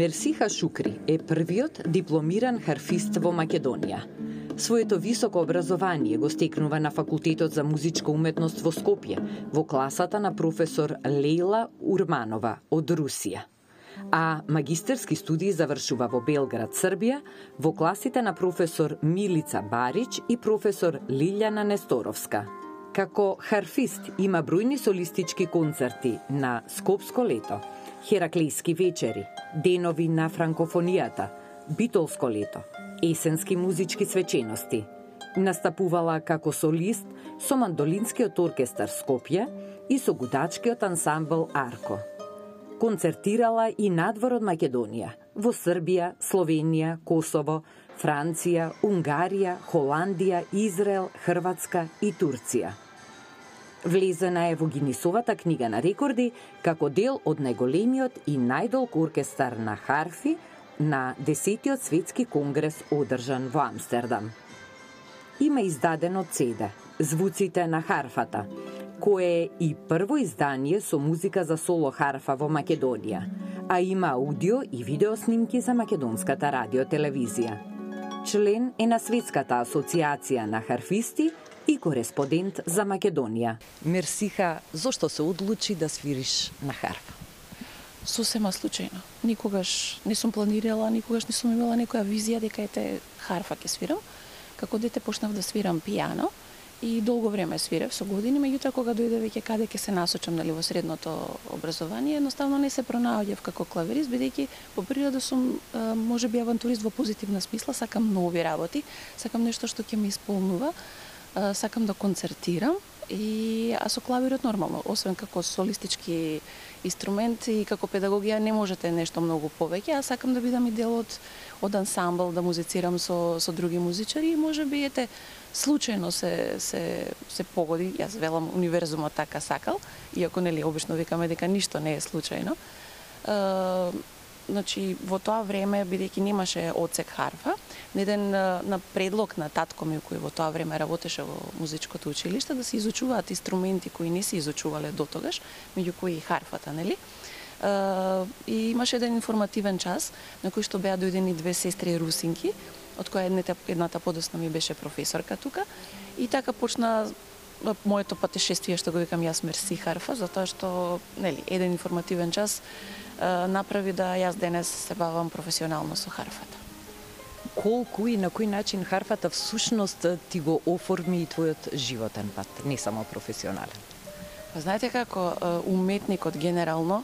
Мерсиха Шукри е првиот дипломиран харфист во Македонија. Своето високо образование го стекнува на Факултетот за музичка уметност во Скопје, во класата на професор Лейла Урманова од Русија. А магистерски студии завршува во Белград, Србија, во класите на професор Милица Барич и професор Лилјана Несторовска. Како харфист има бројни солистички концерти на Скопско лето, Хераклејски вечери, денови на франкофонијата, Битолско лето, есенски музички свечености. Настапувала како солист со мандолинскиот оркестар Скопје и со гудачкиот ансамбл Арко. Концертирала и надвор од Македонија, во Србија, Словенија, Косово, Франција, Унгарија, Холандија, Израел, Хрватска и Турција. Влезена е во Гинисовата книга на рекорди како дел од најголемиот и најдолг оркестар на харфи на 10-тиот светски конгрес одржан во Амстердам. Има издадено CD «Звуците на харфата», кое е и прво издание со музика за соло харфа во Македонија, а има аудио и видео снимки за македонската радиотелевизија. Член е на Светската асоциација на харфисти и кореспондент за Македонија. Мерсиха, зошто се одлучи да свириш на харфа? Сосема случајно. Никогаш не сум планирала, никогаш не сум имала некоја визија дека ете харфа ќе свирам. Како дете почнав да свирам пијано и долго време свирев со години, меѓутоа кога дојде веќе каде ќе се насочам во средното образование, едноставно не се пронаоѓав како клавирист, бидејќи по природа сум можеби авантурист во позитивна смисла, сакам нови работи, сакам нешто што ќе ме исполнува, сакам да концертирам а со клавирот нормално, освен како солистички инструмент и како педагогија не можете нешто многу повеќе, а сакам да бидам и дел од ансамбл, да музицирам со други музичари и можеби ете случајно се погоди, јас велам универзумот така сакал, иако нели обично викаме дека ништо не е случајно. Значи, во тоа време, бидејќи немаше одсек харфа, на предлог на татко ми, кој во тоа време работеше во музичкото училиште, да се изучуваат инструменти кои не се изучувале дотогаш, меѓу кои и харфата, нели? И имаше еден информативен час, на кој што беа дојдени две сестри русинки, од која едната подоцна ми беше професорка тука, и така почна моето патешествие, што го викам јас Мерси харфа, затоа што, нели, еден информативен час направи да јас денес се бавам професионално со харфата. Колку и на кој начин харфата всушност ти го оформи и твојот животен пат, не само професионален? Па знаете како, уметникот генерално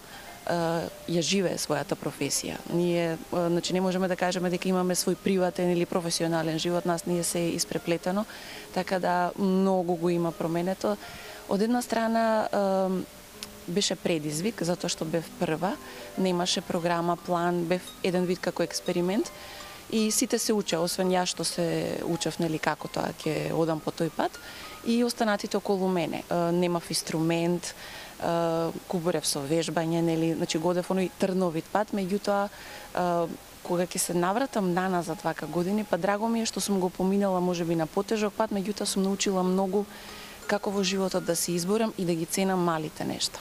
ја живее својата професија. Ние, значи, не можеме да кажеме дека имаме свој приватен или професионален живот, нас ние се испреплетено, така да многу го има променето. Од една страна беше предизвик, затоа што бев прва, немаше програма, план, бев еден вид како експеримент и сите се учеа, освен јас што се учев, нели, како тоа ќе одам по тој пат, и останатите околу мене. Немав инструмент, кубурев со вежбање, нели, значи годев оној трновит пат, меѓутоа кога ќе се навратам наназад вака години, па драго ми е што сум го поминала можеби на потежок пат, меѓутоа сум научила многу како во животот да се изборам и да ги ценам малите нешта.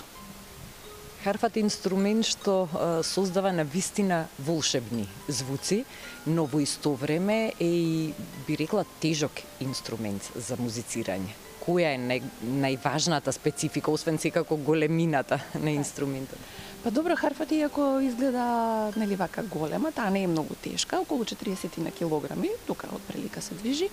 Харфата е инструмент што создава на вистина волшебни звуци, но во исто време е и, би рекла, тежок инструмент за музицирање. Која е најважната специфика, освен секако големината на инструментот? Па добро, харфата иако изгледа, нели, вака голема, таа не е многу тешка, околу 40 на килограми, тука од прилика се движи.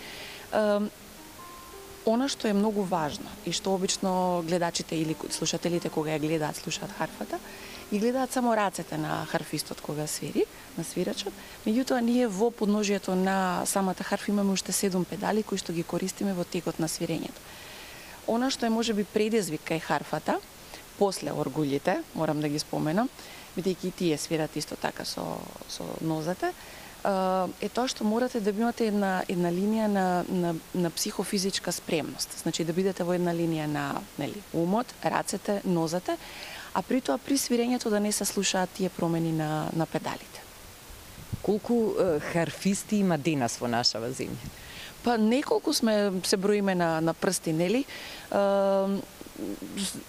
Она што е многу важно и што обично гледачите или слушателите кога ја гледаат, слушаат харфата, и гледаат само рацете на харфистот кога свири, на свирачот, меѓутоа ние во подножието на самата харфа имаме уште 7 педали кои што ги користиме во текот на свирењето. Она што е можеби предизвик кај харфата, после оргулите, морам да ги споменам, бидејќи и тие свират исто така со нозете, е тоа што морате да имате една линија на психофизичка спремност. Значи да бидете во една линија на, нели, умот, рацете, нозете, а при тоа при свирењето да не се слушаат тие промени на педалите. Колку харфисти има денес во нашава земја? Па неколку се броиме на прсти, нели?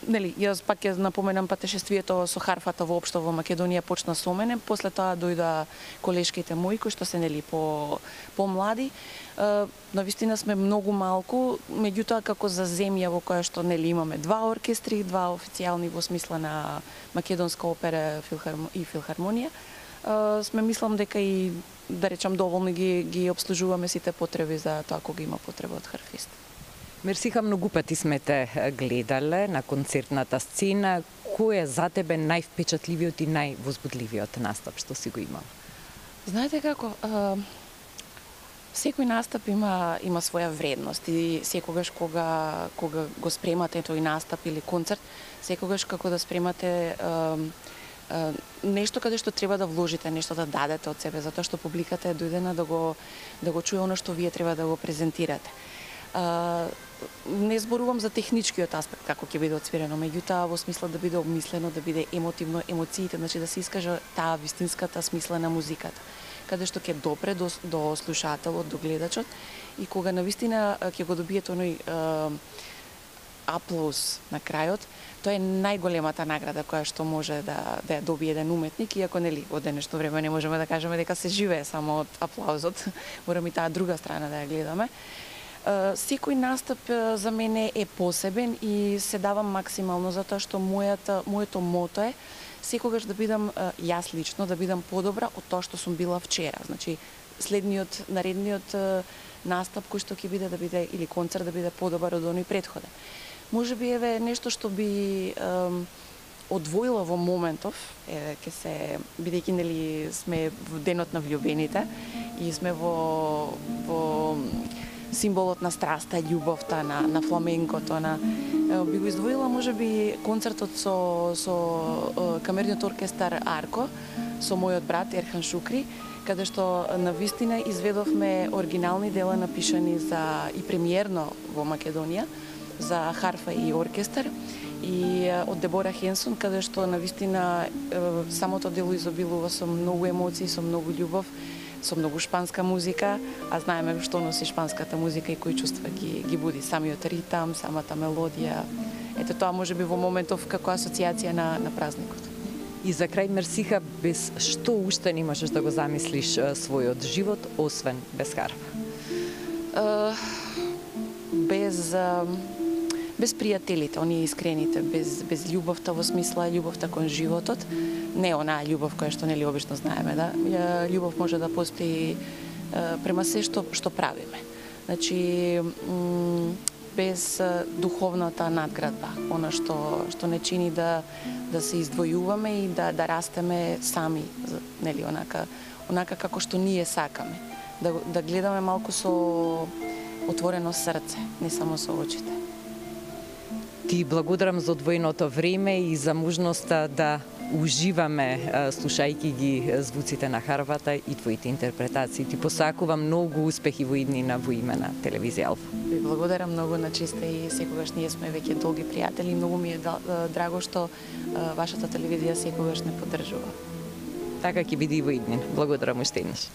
Нели, јас пак ќе напоменам патешествието со харфата воопшто во Македонија почна со мене, после тоа дојда колешките мои кои што се нели помлади. Навистина сме многу малку, меѓутоа како за земја во која што нели имаме два оркестри, два официјални во смисла на Македонска опера и филхармонија, сме мислам дека и да речам доволно ги обслужуваме сите потреби за тоа кога има потреба од харфист. Мерсиха, многу пати сме те гледале на концертната сцена. Кој е за тебе највпечатливиот и највозбудливиот настап што си го имал? Знаете како, секој настап има своја вредност и секогаш кога го спремате тој настап или концерт, секогаш како да спремате нешто каде што треба да вложите, нешто да дадете од себе, затоа што публиката е дојдена да го чуе она што вие треба да го презентирате. Не зборувам за техничкиот аспект како ќе биде отсвирено, меѓутоа во смисла да биде обмислено, да биде емотивно, емоциите, значи да се искаже таа вистинската смисла на музиката, каде што ќе допре до слушателот, до гледачот и кога навистина ќе го добиете оној аплауз на крајот, тоа е најголемата награда која што може да ја добие еден уметник, иако нели во денешно време не можеме да кажеме дека се живее само од аплаузот, мораме и таа друга страна да ја гледаме. Секој настап за мене е посебен и се давам максимално затоа што моето мото е секогаш да бидам јас лично да бидам подобра од тоа што сум била вчера. Значи наредниот настап кој што ќе биде да биде или концерт да биде подобар од оној претходен. Можеби еве нешто што би одвоила во моментов, ќе се бидејќи нели сме во денот на влюбените и сме во символот на страста, љубовта, на фламенкото, би го издвоила можеби концертот со камерниот оркестар Арко, со мојот брат Ерхан Шукри, каде што навистина изведовме оригинални дела напишани и премиерно во Македонија за харфа и оркестар и од Дебора Хенсон, каде што навистина самото дело изобилува со многу емоции, со многу љубов, со многу шпанска музика, а знаеме што носи шпанската музика и кои чувства ги буди, самиот ритам, самата мелодија. Ето тоа можеби во моментов како асоциација на празникот. И за крај, Мерсиха, без што уште не можеш да го замислиш својот живот, освен без харфа? Без пријателите, оние искрените, без љубовта во смисла љубовта кон животот, не онаа љубов која што нели обично знаеме, да? Љубов може да постои према се што правиме. Значи без духовната надградба, она што не чини да се издвојуваме и да растеме сами, нели онака како што ние сакаме. Да гледаме малку со отворено срце, не само со очите. Ти благодарам за одвоеното време и за можноста да уживаме слушајќи ги звуците на харфата и твоите интерпретации. Ти посакувам многу успехи во иднина во име на телевизија Алфа. Ви благодарам многу на чиста и секогаш ние сме веќе долги пријатели. Многу ми е драго што вашата телевизија секогаш не поддржува. Така ќе биде и во иднина. Благодарам уште еднаш.